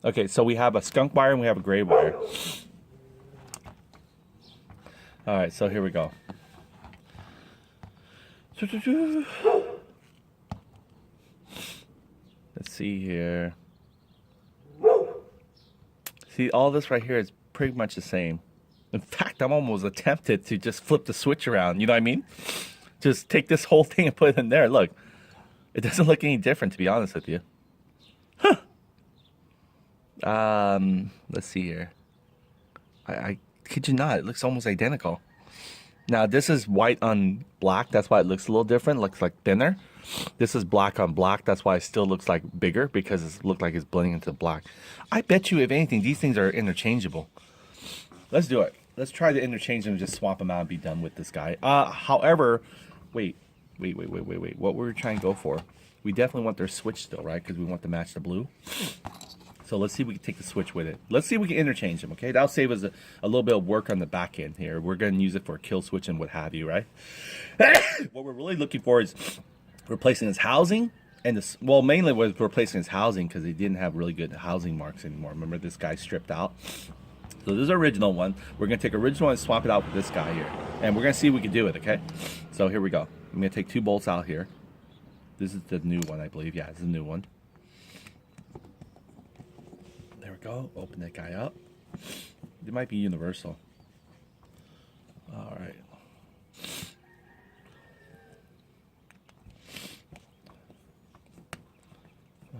Okay, so we have a skunk wire and we have a gray wire. All right, so here we go. Let's see here. See, all this right here is pretty much the same. In fact, I'm almost tempted to just flip the switch around. You know what I mean? Just take this whole thing and put it in there. Look, it doesn't look any different, to be honest with you. Huh. Let's see here. I kid you not, it looks almost identical. Now, this is white on black. That's why it looks a little different. It looks like thinner. This is black on black. That's why it still looks like bigger, because it looks like it's blending into black. I bet you, if anything, these things are interchangeable. Let's do it. Let's try to interchange them and just swap them out and be done with this guy. However, wait. What were we trying to go for? We definitely want their switch still, right? Because we want to match the blue. So let's see if we can take the switch with it. Let's see if we can interchange them, okay? That'll save us a little bit of work on the back end here. We're going to use it for a kill switch and what have you, right? What we're really looking for is replacing his housing and this. Well, mainly was replacing his housing because he didn't have really good housing marks anymore. Remember, this guy stripped out. So this is the original one. We're going to take original one and swap it out with this guy here. And we're going to see if we can do it, okay? So here we go. I'm going to take 2 bolts out here. This is the new one, I believe. Yeah, it's the new one. There we go. Open that guy up. It might be universal. All right.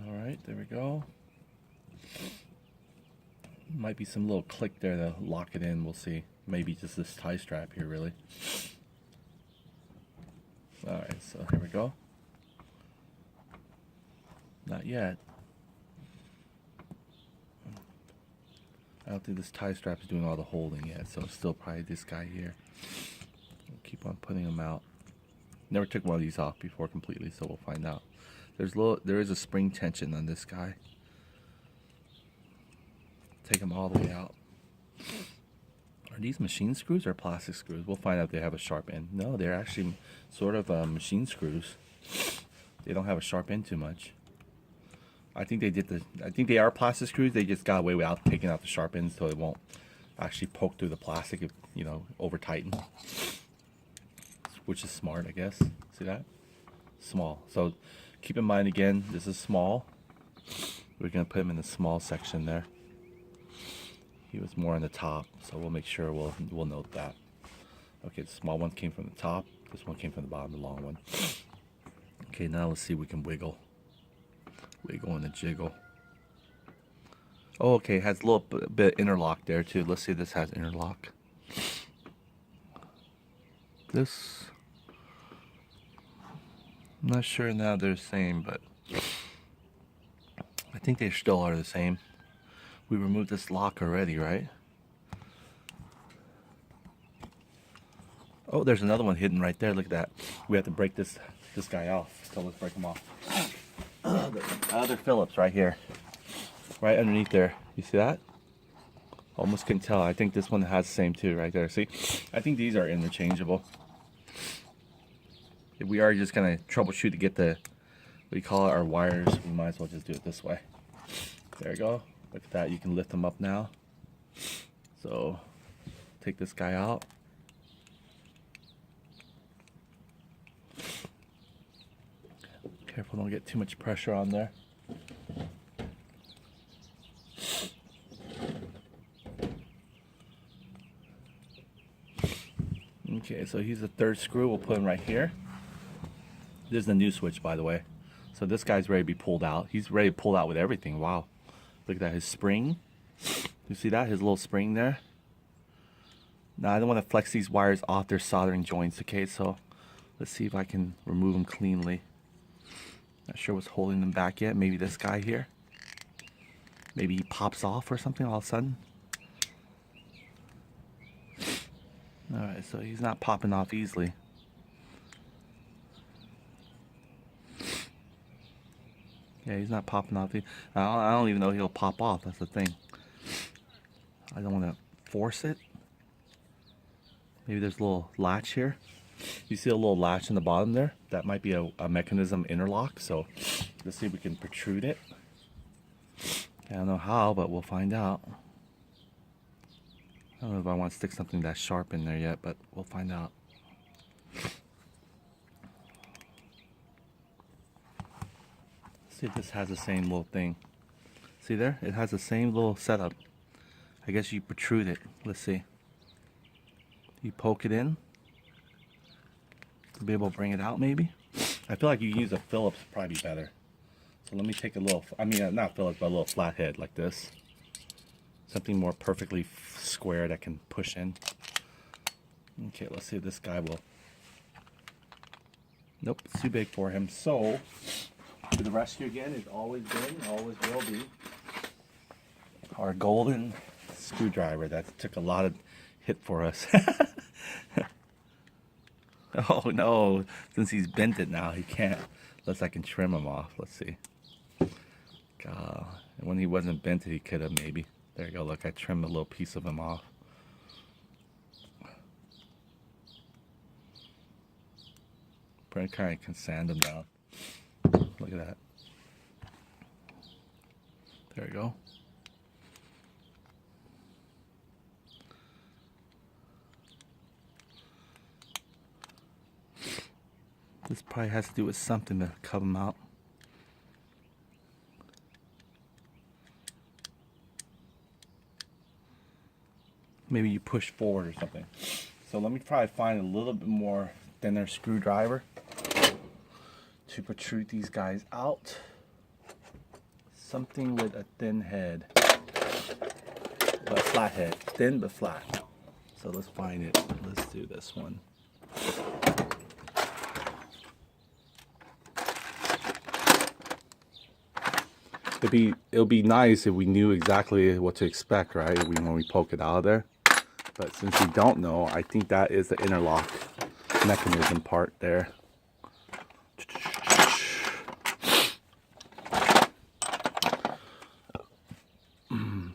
All right, there we go. Might be some little click there to lock it in. We'll see. Maybe just this tie strap here, really. All right, so here we go. Not yet. I don't think this tie strap is doing all the holding yet, so it's still probably this guy here. We'll keep on putting them out. Never took one of these off before completely, so we'll find out. There is a spring tension on this guy. Take them all the way out. Are these machine screws or plastic screws? We'll find out if they have a sharp end. No, they're actually sort of machine screws. They don't have a sharp end too much. I think they are plastic screws. They just got away without taking out the sharp ends, so it won't actually poke through the plastic if, you know, over tighten. Which is smart, I guess. See that? Small. So keep in mind again, this is small. We're gonna put him in the small section there. He was more on the top, so we'll make sure we'll note that. Okay, the small one came from the top. This one came from the bottom, the long one. Okay, now let's see if we can wiggle. Wiggle and a jiggle. Oh, okay, it has a little bit of interlock there too. Let's see if this has interlock. This, I'm not sure now they're the same, but I think they still are the same. We removed this lock already, right? Oh, there's another one hidden right there. Look at that. We have to break this guy off. So let's break him off. Other Phillips right here. Right underneath there. You see that? Almost can tell. I think this one has the same too right there. See? I think these are interchangeable. If we are just going to troubleshoot to get the, what do you call it, our wires, we might as well just do it this way. There we go. Look at that. You can lift them up now. So take this guy out. Careful, don't get too much pressure on there. Okay, so he's the third screw. We'll put him right here. This is the new switch, by the way. So this guy's ready to be pulled out. He's ready to pull out with everything. Wow. Look at that, his spring. You see that? His little spring there. Now, I don't want to flex these wires off their soldering joints, okay? So let's see if I can remove them cleanly. Not sure what's holding them back yet. Maybe this guy here. Maybe he pops off or something all of a sudden. Alright, so he's not popping off easily. Yeah, he's not popping off. I don't even know he'll pop off. That's the thing. I don't want to force it. Maybe there's a little latch here. You see a little latch in the bottom there? That might be a mechanism interlock. So let's see if we can protrude it. I don't know how, but we'll find out. I don't know if I want to stick something that sharp in there yet, but we'll find out. See if this has the same little thing. See there? It has the same little setup. I guess you protrude it. Let's see. You poke it in to be able to bring it out maybe. I feel like you use a Phillips probably better. So let me take a little, I mean not Phillips, but a little flathead like this. Something more perfectly square that can push in. Okay, let's see if this guy will. Nope, it's too big for him. So, to the rescue again has always been, always will be, our golden screwdriver that took a lot of hit for us. Oh no, since he's bent it now, he can't, unless I can trim him off. Let's see. God, when he wasn't bent it, he could have maybe. There you go, look, I trimmed a little piece of him off. Probably kind of can sand him down. Look at that. There we go. This probably has to do with something to cut him out. Maybe you push forward or something. So let me probably find a little bit more thinner screwdriver to protrude these guys out. Something with a thin head, but flat head, thin but flat. So let's find it. Let's do this one. It'll be nice if we knew exactly what to expect, right? When we poke it out of there. But since we don't know, I think that is the interlock mechanism part there.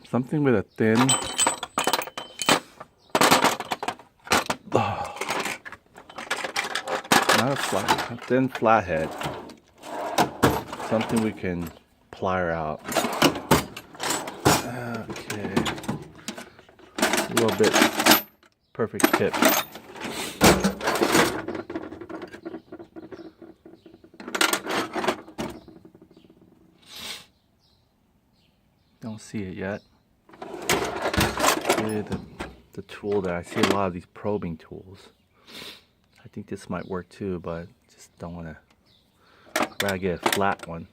Something with a thin, not a flat, a thin flathead. Something we can plier out. Okay, a little bit perfect tip. Don't see it yet. The tool there, I see a lot of these probing tools. I think this might work too, but just don't want to. Gotta get a flat one.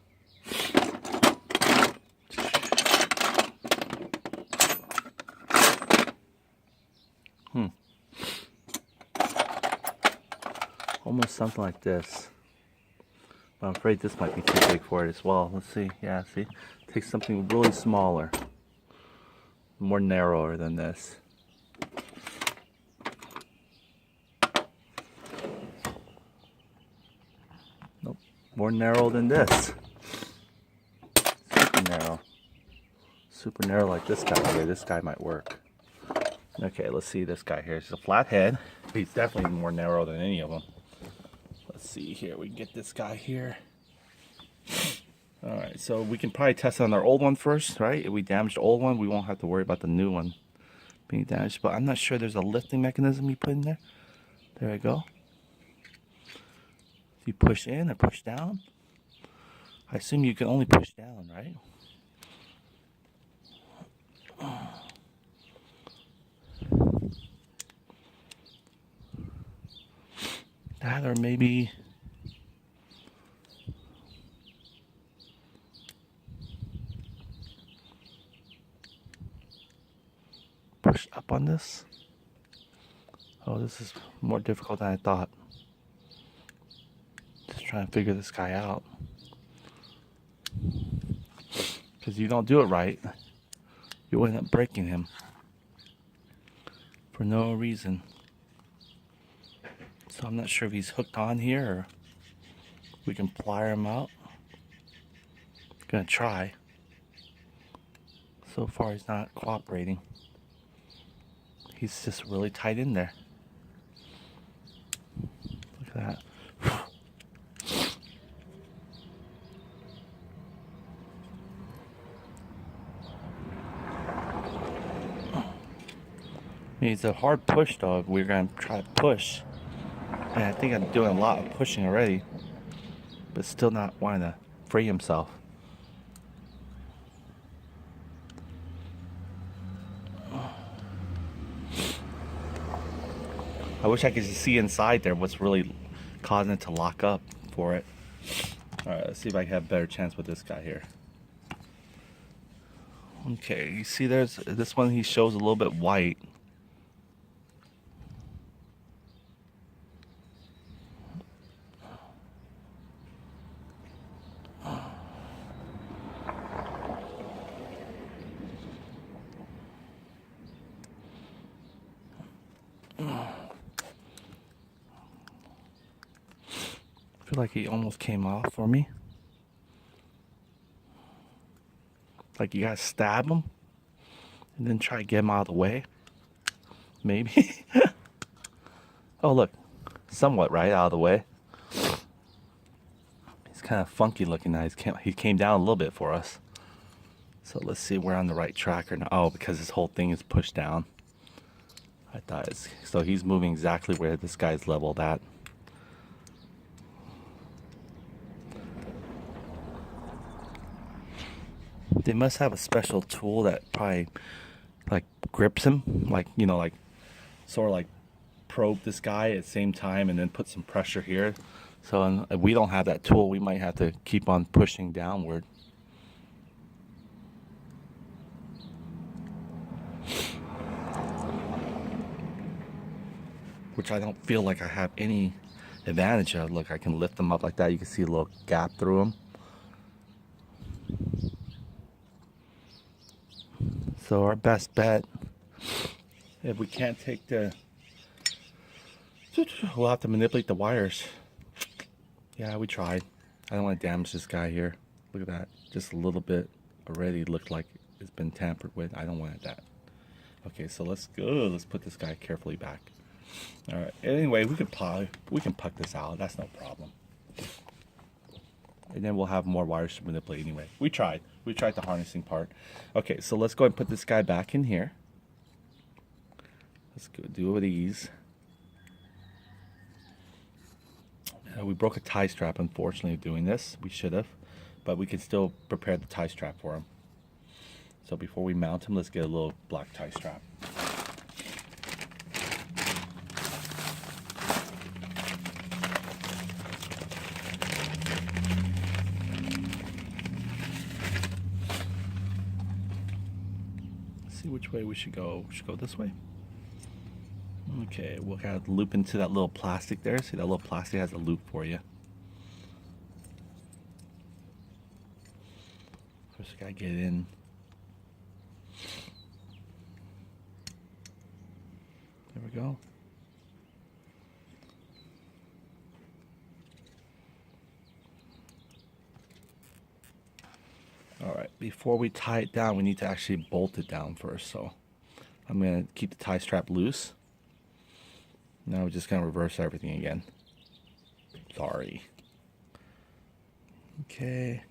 Almost something like this. But I'm afraid this might be too big for it as well. Let's see. Yeah, see? Take something really smaller. More narrower than this. Nope. More narrow than this. Super narrow. Super narrow like this guy here. This guy might work. Okay, let's see this guy here. It's a flat head. He's definitely more narrow than any of them. Let's see here. We can get this guy here. Alright, so we can probably test on our old one first, right? If we damage the old one, we won't have to worry about the new one being damaged. But I'm not sure there's a lifting mechanism you put in there. There we go. You push in or push down. I assume you can only push down, right? That or maybe push up on this. Oh, this is more difficult than I thought. Just trying to figure this guy out. Because you don't do it right, you end up breaking him for no reason. So I'm not sure if he's hooked on here or we can plier him out. Gonna try. So far he's not cooperating. He's just really tight in there. Look at that. It's a hard push though. We're gonna try to push. And I think I'm doing a lot of pushing already. But still not wanting to free himself. I wish I could see inside there what's really causing it to lock up for it. Alright, let's see if I can have a better chance with this guy here. Okay, you see there's this one, he shows a little bit white. I feel like he almost came off for me. Like you gotta stab him and then try to get him out of the way. Maybe. Oh look, somewhat right out of the way. He's kind of funky looking now. He came down a little bit for us. So let's see if we're on the right track or not. Oh, because this whole thing is pushed down. I thought it's, so he's moving exactly where this guy's leveled at. They must have a special tool that probably like grips him, like, you know, like sort of like probe this guy at the same time and then put some pressure here. So if we don't have that tool, we might have to keep on pushing downward. Which I don't feel like I have any advantage of. Look, I can lift them up like that. You can see a little gap through them. So our best bet, if we can't take the, we'll have to manipulate the wires. Yeah, we tried. I don't want to damage this guy here. Look at that. Just a little bit already looked like it's been tampered with. I don't want that. Okay, so let's go. Let's put this guy carefully back. All right. Anyway, we can puck this out. That's no problem. And then we'll have more wires to manipulate anyway. We tried the harnessing part. Okay, so let's go and put this guy back in here. Let's go do it with ease. We broke a tie strap, unfortunately, doing this. We should have, but we can still prepare the tie strap for him. So before we mount him, let's get a little black tie strap. See which way we should go. We should go this way. Okay, we'll kind of loop into that little plastic there. See, that little plastic has a loop for you. First, we gotta get in. There we go. All right, before we tie it down, we need to actually bolt it down first. So I'm gonna keep the tie strap loose. Now we're just gonna reverse everything again. Sorry. Okay.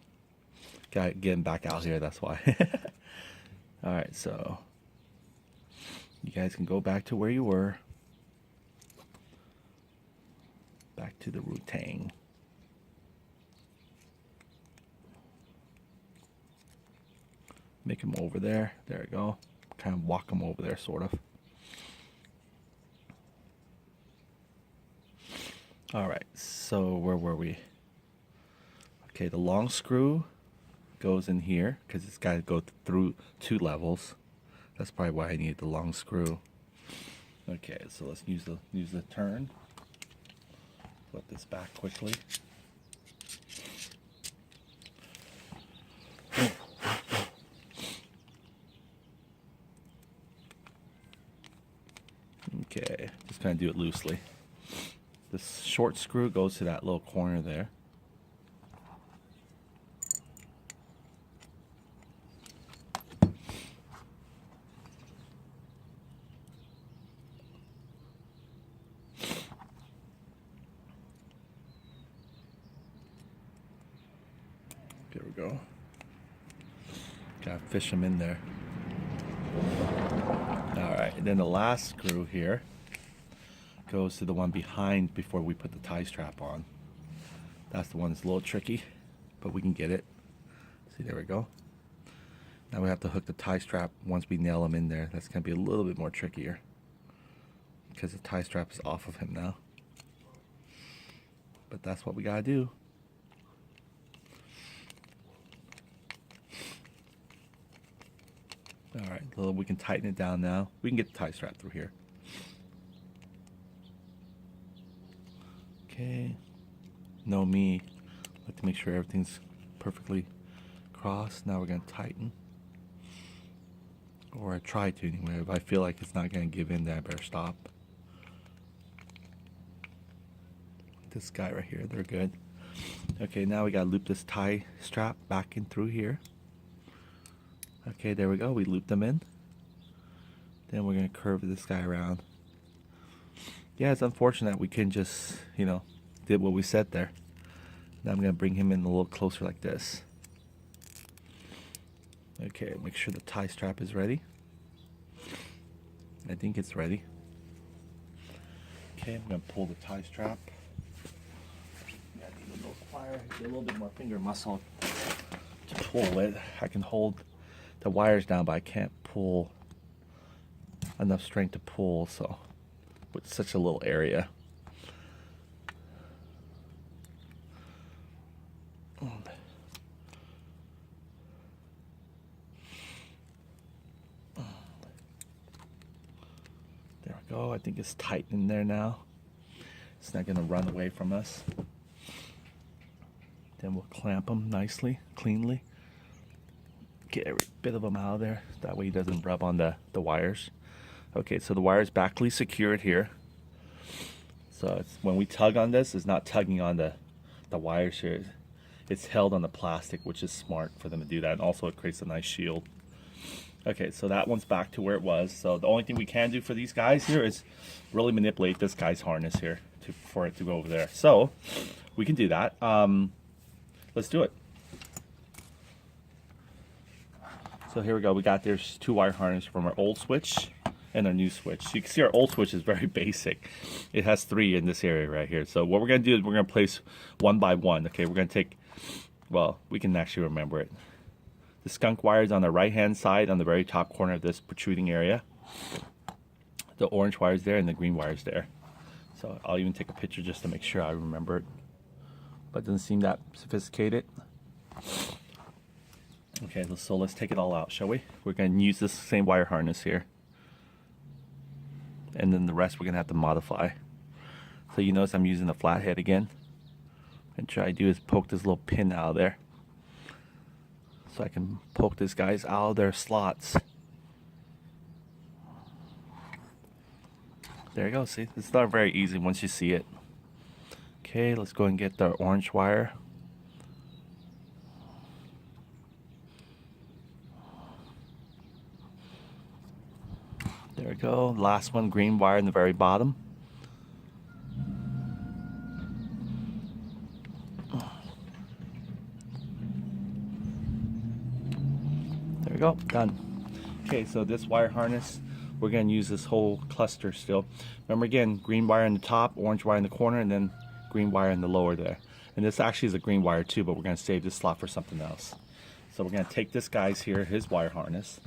Got getting back out here, that's why. All right, so you guys can go back to where you were. Back to the routine. Make him over there. There we go. Kind of walk him over there, sort of. All right, so where were we? Okay, the long screw goes in here because it's got to go through 2 levels. That's probably why I need the long screw. Okay, so let's use the turn. Flip this back quickly. Okay, just kind of do it loosely. This short screw goes to that little corner there. There we go. Gotta fish them in there. All right. right, and then the last screw here goes to the one behind before we put the tie strap on. That's the one that's a little tricky, but we can get it. See, there we go. Now we have to hook the tie strap once we nail him in there. That's going to be a little bit more trickier because the tie strap is off of him now. But that's what we got to do. Alright, we can tighten it down now. We can get the tie strap through here. Okay. Know me. Like to make sure everything's perfectly crossed. Now we're going to tighten. Or I try to anyway. If I feel like it's not going to give in, then I better stop. This guy right here, they're good. Okay, now we got to loop this tie strap back in through here. Okay, there we go. We loop them in. Then we're going to curve this guy around. Yeah, it's unfortunate we couldn't just, did what we said there. Now I'm going to bring him in a little closer like this. Okay, make sure the tie strap is ready. I think it's ready. Okay, I'm going to pull the tie strap. Yeah, I need a little plier, get a little bit more finger muscle to pull it. I can hold the wires down, but I can't pull enough strength to pull, so with such a little area. There we go. I think it's tight in there now. It's not going to run away from us. Then we'll clamp them nicely, cleanly. Get every bit of them out of there. That way he doesn't rub on the wires. Okay, so the wire is backly secured here. So when we tug on this, it's not tugging on the wires here. It's held on the plastic, which is smart for them to do that. And also it creates a nice shield. Okay, so that one's back to where it was. So the only thing we can do for these guys here is really manipulate this guy's harness here for it to go over there. So we can do that. Let's do it. So here we go. We got there's 2-wire harness from our old switch and our new switch. You can see our old switch is very basic. It has 3 in this area right here. So what we're going to do is we're going to place one by one. Okay, we're going to take, well, we can actually remember it. The skunk wire is on the right hand side on the very top corner of this protruding area. The orange wire is there and the green wire is there. So I'll even take a picture just to make sure I remember it. But it doesn't seem that sophisticated. Okay, so let's take it all out, shall we? We're going to use this same wire harness here. And then the rest we're going to have to modify. So you notice I'm using the flathead again. And try to do is poke this little pin out of there. So I can poke these guys out of their slots. There you go, see? It's not very easy once you see it. Okay, let's go and get the orange wire. There we go. Last one, green wire in the very bottom. There we go. Done. Okay, so this wire harness, we're going to use this whole cluster still. Remember again, green wire in the top, orange wire in the corner, and then green wire in the lower there. And this actually is a green wire too, but we're going to save this slot for something else. So we're going to take this guy's here, his wire harness.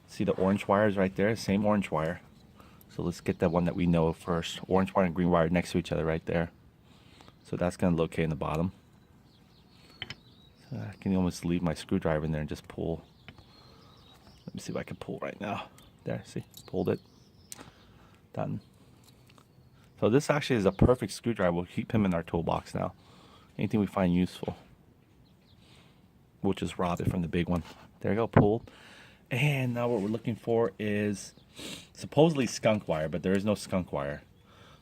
See the orange wire is right there, same orange wire. So let's get that one that we know first. Orange wire and green wire next to each other right there. So that's going to locate in the bottom. So I can almost leave my screwdriver in there and just pull. Let me see if I can pull right now. There, see, pulled it. Done. So this actually is a perfect screwdriver. We'll keep him in our toolbox now. Anything we find useful. We'll just rob it from the big one. There you go, pulled. And now what we're looking for is supposedly skunk wire, but there is no skunk wire.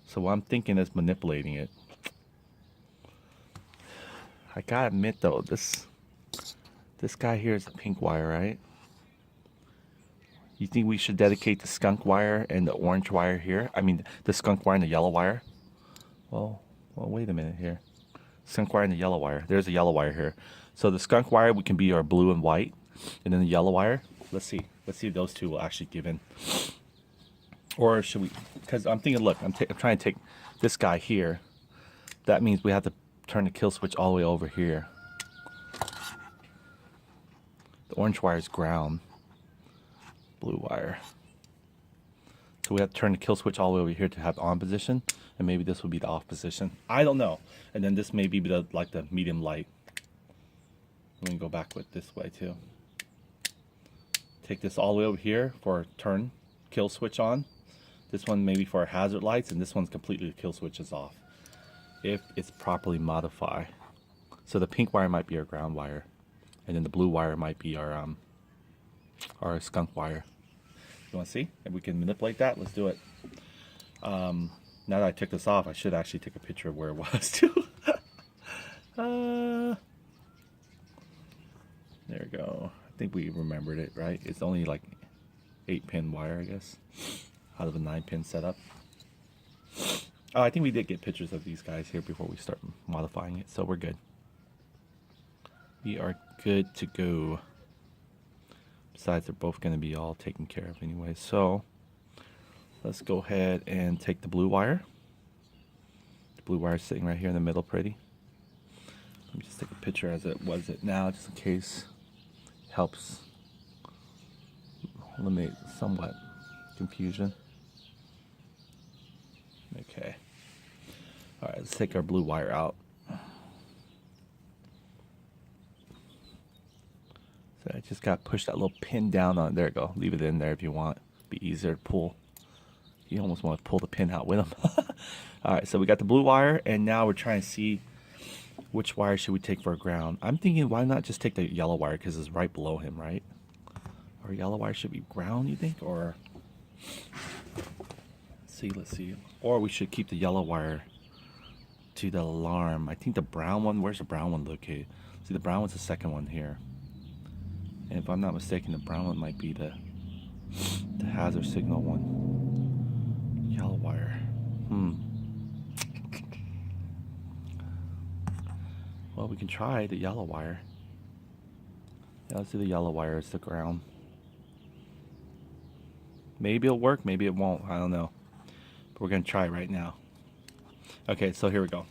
So what I'm thinking is manipulating it. I gotta admit though, this guy here is the pink wire, right? You think we should dedicate the skunk wire and the orange wire here? I mean, the skunk wire and the yellow wire? Well, wait a minute here. Skunk wire and the yellow wire. There's a yellow wire here. So the skunk wire we can be our blue and white, and then the yellow wire. Let's see if those two will actually give in. Or should we, because I'm thinking, look, I'm trying to take this guy here. That means we have to turn the kill switch all the way over here. The orange wire is ground. Blue wire. So we have to turn the kill switch all the way over here to have on position. And maybe this will be the off position. I don't know. And then this may be the, like the medium light. We can go back with this way too. Take this all the way over here for turn kill switch on. This one maybe for our hazard lights, and this one's completely the kill switch is off. If it's properly modified. So the pink wire might be our ground wire, and then the blue wire might be our skunk wire. You want to see if we can manipulate that? Let's do it. Now that I took this off, I should actually take a picture of where it was too. There we go. I think we remembered it, right? It's only like 8-pin wire, I guess, out of a 9-pin setup. Oh, I think we did get pictures of these guys here before we start modifying it, so we're good. We are good to go. Besides, they're both going to be all taken care of anyway. So let's go ahead and take the blue wire. The blue wire is sitting right here in the middle, pretty. Let me just take a picture as it was it now, just in case it helps eliminate somewhat confusion. Okay. All right, let's take our blue wire out. So I just got to push that little pin down on it. There you go. Leave it in there if you want. Be easier to pull. You almost want to pull the pin out with them. All right, so we got the blue wire, and now we're trying to see which wire should we take for a ground. I'm thinking, why not just take the yellow wire, because it's right below him, right? Or yellow wire should be ground, you think? Or let's see. Or we should keep the yellow wire to the alarm. I think the brown one, where's the brown one located? See, the brown one's the second one here. And if I'm not mistaken, the brown one might be the hazard signal one. Yellow wire. Well, we can try the yellow wire. Yeah, let's do the yellow wire as the ground. Maybe it'll work, maybe it won't. I don't know. But we're going to try right now. Okay, so here we go.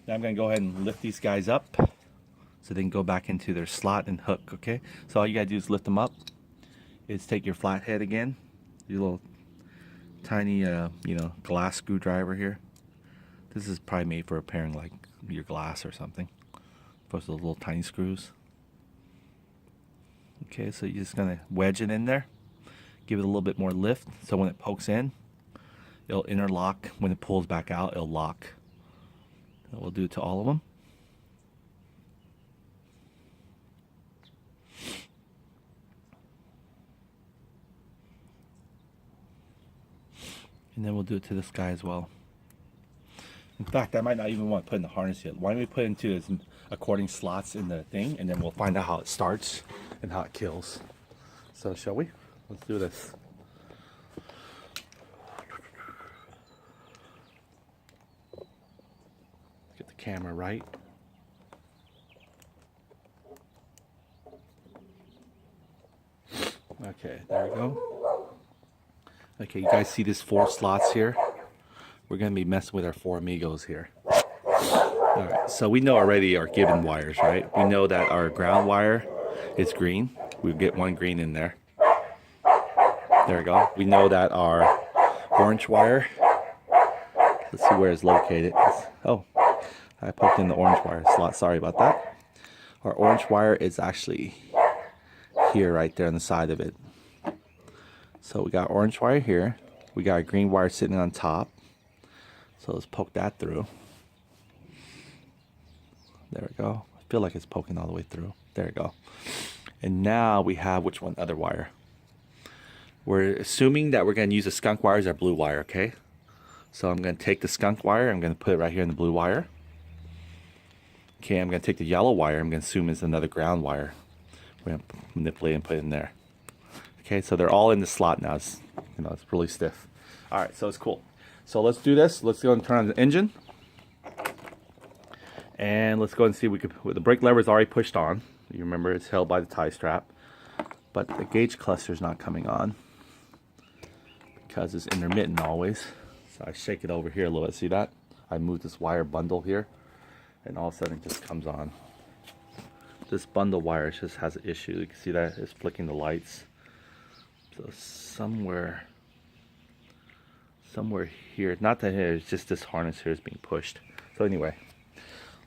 Now I'm going to go ahead and lift these guys up so they can go back into their slot and hook, okay? So all you got to do is lift them up. Is take your flathead again, your little tiny, glass screwdriver here. This is probably made for repairing like your glass or something. Opposed to the little tiny screws. Okay, so you're just going to wedge it in there. Give it a little bit more lift so when it pokes in, it'll interlock. When it pulls back out, it'll lock. And we'll do it to all of them. And then we'll do it to this guy as well. In fact, I might not even want to put in the harness yet. Why don't we put into his according slots in the thing, and then we'll find out how it starts and how it kills. So shall we? Let's do this. Get the camera right. Okay, there we go. Okay, you guys see these 4 slots here? We're going to be messing with our 4 amigos here. Alright, so we know already our given wires, right? We know that our ground wire is green. We'll get 1 green in there. There we go. We know that our orange wire, let's see where it's located. Oh, I poked in the orange wire slot. Sorry about that. Our orange wire is actually here, right there on the side of it. So we got orange wire here. We got a green wire sitting on top. So let's poke that through. There we go. I feel like it's poking all the way through. There we go. And now we have which one? Other wire. We're assuming that we're going to use the skunk wire as our blue wire, okay? So I'm going to take the skunk wire. I'm going to put it right here in the blue wire. Okay, I'm going to take the yellow wire. I'm going to assume it's another ground wire. We're going to manipulate and put it in there. Okay, so they're all in the slot now. It's, it's really stiff. All right, so it's cool. So let's do this. Let's go and turn on the engine. And let's go and see if we could, the brake lever is already pushed on. You remember it's held by the tie strap. But the gauge cluster is not coming on. because it's intermittent always. So I shake it over here a little bit. See that? I move this wire bundle here, and all of a sudden it just comes on. This bundle wire just has an issue. You can see that it's flicking the lights. So somewhere here, not that here, it's just this harness here is being pushed. So anyway,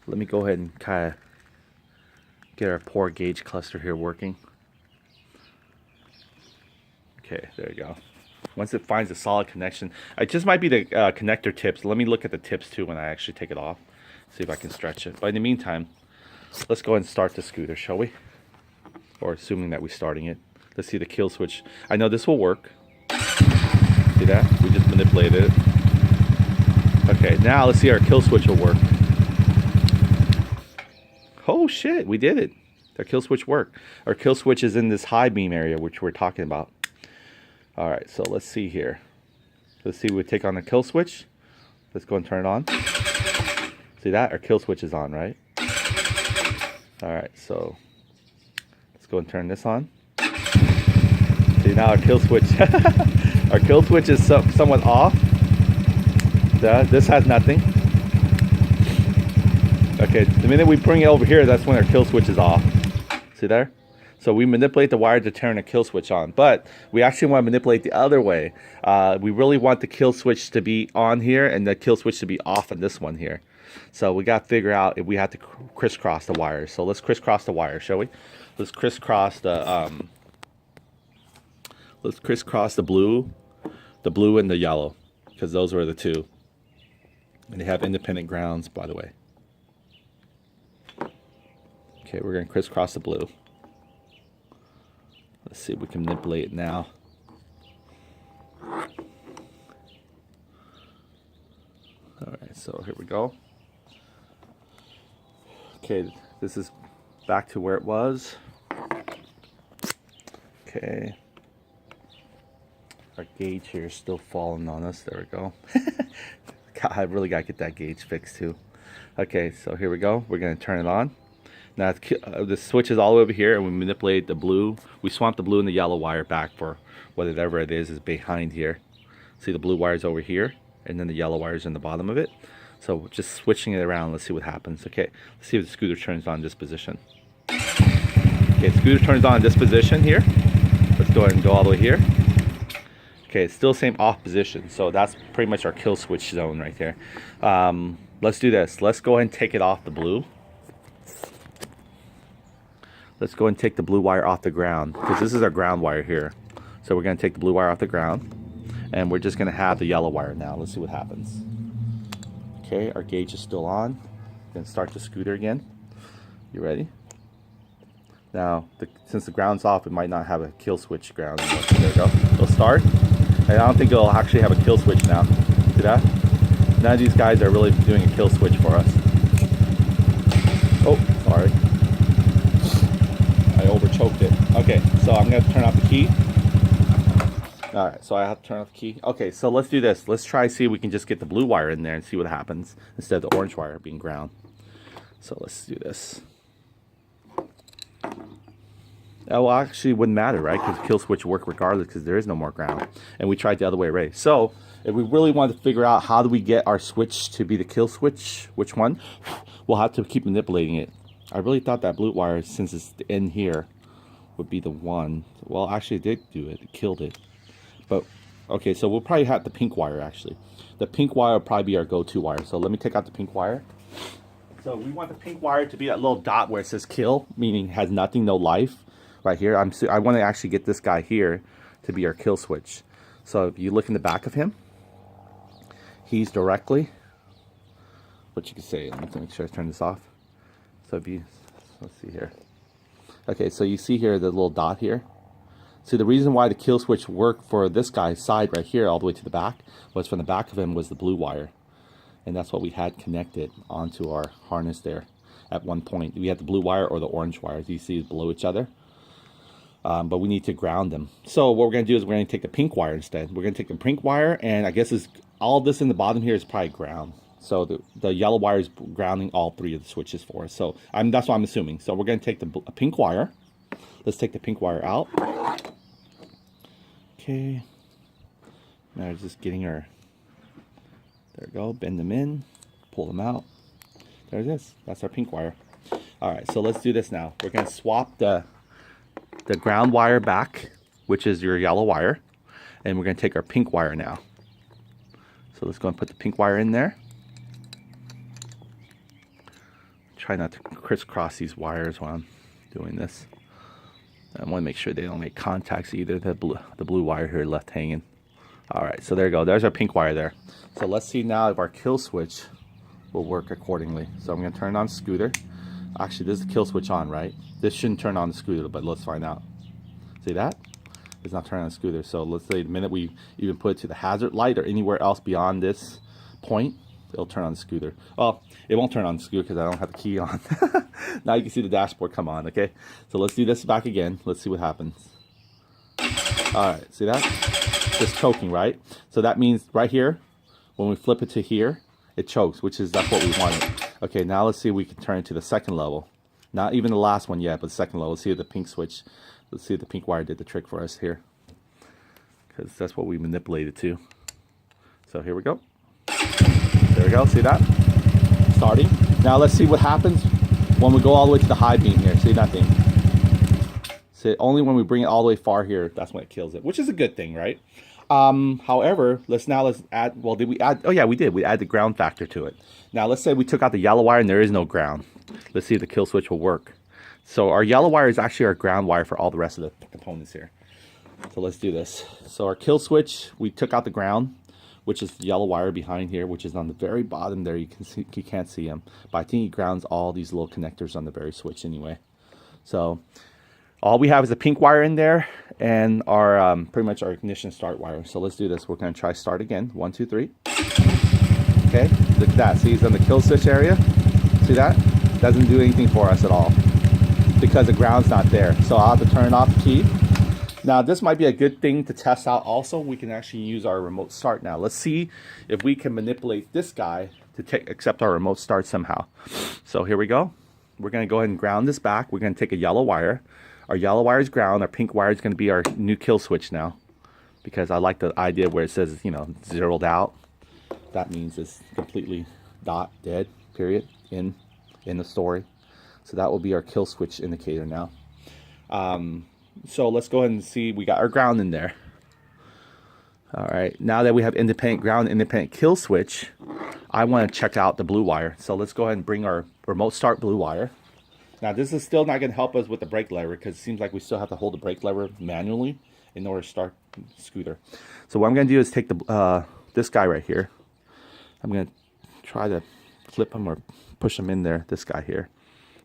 let me go ahead and kind of get our poor gauge cluster here working. Okay, there you go. Once it finds a solid connection, it just might be the connector tips. Let me look at the tips too when I actually take it off. See if I can stretch it. But in the meantime, let's go ahead and start the scooter, shall we? Or assuming that we're starting it. Let's see the kill switch. I know this will work. See that? We just manipulated it. Okay, now let's see our kill switch will work. Oh shit, we did it. Our kill switch worked. Our kill switch is in this high beam area, which we're talking about. All right, so let's see here. Let's see, we take on the kill switch. Let's go and turn it on. See that? Our kill switch is on, right? All right, so let's go and turn this on. See, now our kill switch, our kill switch is somewhat off. This has nothing. Okay, the minute we bring it over here, that's when our kill switch is off. See there? So we manipulate the wire to turn a kill switch on, but we actually want to manipulate the other way. We really want the kill switch to be on here and the kill switch to be off on this one here. So we got to figure out if we have to crisscross the wires. So let's crisscross the wire, shall we? Let's crisscross the blue and the yellow, because those were the two. And they have independent grounds, by the way. Okay, we're going to crisscross the blue. Let's see if we can manipulate it now. Alright, so here we go. Okay, this is back to where it was. Okay. Our gauge here is still falling on us. There we go. God, I really got to get that gauge fixed too. Okay, so here we go. We're going to turn it on. Now the switch is all over here, and we manipulate the blue. We swamp the blue and the yellow wire back for whatever it is behind here. See, the blue wire is over here, and then the yellow wire is in the bottom of it. So just switching it around, let's see what happens. Okay, let's see if the scooter turns on this position. Okay, the scooter turns on this position here. Let's go ahead and go all the way here. Okay, it's still the same off position, so that's pretty much our kill switch zone right there. Let's do this. Let's go ahead and take it off the blue. Let's go and take the blue wire off the ground, because this is our ground wire here. So we're going to take the blue wire off the ground, and we're just going to have the yellow wire now. Let's see what happens. Okay, our gauge is still on. Going to start the scooter again. You ready? Now, since the ground's off, it might not have a kill switch ground anymore. There we go. It'll start, and I don't think it'll actually have a kill switch now. See that? None of these guys are really doing a kill switch for us. Oh, sorry. I over-choked it. Okay, so I'm going to turn off the key. Alright, so I have to turn off the key. Okay, so let's do this. Let's try to see if we can just get the blue wire in there and see what happens instead of the orange wire being ground. So let's do this. Well, actually it wouldn't matter, right? Because the kill switch will work regardless, because there is no more ground. And we tried the other way already. So if we really want to figure out how do we get our switch to be the kill switch, which one, we'll have to keep manipulating it. I really thought that blue wire, since it's in here, would be the one. Well, actually it did do it. It killed it. But, okay, so we'll probably have the pink wire, actually. The pink wire will probably be our go-to wire. So let me take out the pink wire. So we want the pink wire to be that little dot where it says kill, meaning has nothing, no life. Right here, I want to actually get this guy here to be our kill switch. So if you look in the back of him, he's directly, what you can say, let me make sure I turn this off. So if you, let's see here. Okay, so you see here the little dot here. See, the reason why the kill switch worked for this guy's side right here all the way to the back was from the back of him was the blue wire. And that's what we had connected onto our harness there at one point. We had the blue wire or the orange wire, as you see, below each other. But we need to ground them. So what we're going to do is we're going to take the pink wire instead. We're going to take the pink wire, and I guess all this in the bottom here is probably ground. So the yellow wire is grounding all three of the switches for us. So that's what I'm assuming. So we're going to take the pink wire. Let's take the pink wire out. Okay. Now we're just getting our, there we go, bend them in, pull them out. There it is. That's our pink wire. All right, so let's do this now. We're gonna swap the ground wire back, which is your yellow wire, and we're gonna take our pink wire now. So let's go and put the pink wire in there. Try not to crisscross these wires while I'm doing this. I want to make sure they don't make contacts either. The blue wire here left hanging. All right, so there you go. There's our pink wire there. So let's see now if our kill switch will work accordingly. So I'm going to turn on scooter. Actually, this is the kill switch on, right? This shouldn't turn on the scooter, but let's find out. See that? It's not turning on the scooter. So let's say the minute we even put it to the hazard light or anywhere else beyond this point, it'll turn on the scooter. Well, it won't turn on the scooter because I don't have the key on. Now you can see the dashboard come on, okay? So let's do this back again. Let's see what happens. All right, see that? Just choking, right? So that means right here, when we flip it to here, it chokes, that's what we wanted. Okay, now let's see if we can turn it to the second level. Not even the last one yet, but the second level. Let's see if the pink switch, let's see if the pink wire did the trick for us here. Because that's what we manipulated to. So here we go. There we go, see that? Starting. Now let's see what happens when we go all the way to the high beam here. See that thing? See, only when we bring it all the way far here, that's when it kills it, which is a good thing, right? However, let's add, well, did we add, oh yeah, we did. We add the ground factor to it. Now let's say we took out the yellow wire and there is no ground. Let's see if the kill switch will work. So our yellow wire is actually our ground wire for all the rest of the components here. So let's do this. So our kill switch, we took out the ground, which is the yellow wire behind here, which is on the very bottom there. You can't see them, but I think he grounds all these little connectors on the very switch anyway. So all we have is a pink wire in there and our pretty much our ignition start wire. So let's do this. We're going to try start again. 1, 2, 3. Okay, look at that. See, he's on the kill switch area. See that? Doesn't do anything for us at all because the ground's not there. So I'll have to turn off the key. Now this might be a good thing to test out also. We can actually use our remote start now. Let's see if we can manipulate this guy to accept our remote start somehow. So here we go. We're going to go ahead and ground this back. We're going to take a yellow wire. Our yellow wire is ground. Our pink wire is going to be our new kill switch now, because I like the idea where it says, you know, zeroed out. That means it's completely dead, period, in the story. So that will be our kill switch indicator now. So let's go ahead and see. We got our ground in there. All right, now that we have independent ground, independent kill switch, I want to check out the blue wire. So let's go ahead and bring our remote start blue wire. Now this is still not going to help us with the brake lever because it seems like we still have to hold the brake lever manually in order to start the scooter. So what I'm going to do is take the this guy right here. I'm going to try to flip him or push him in there. This guy here.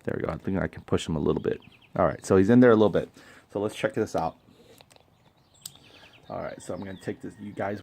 There we go. I think I can push him a little bit. All right, so he's in there a little bit. So let's check this out. All right, so I'm going to take this. You guys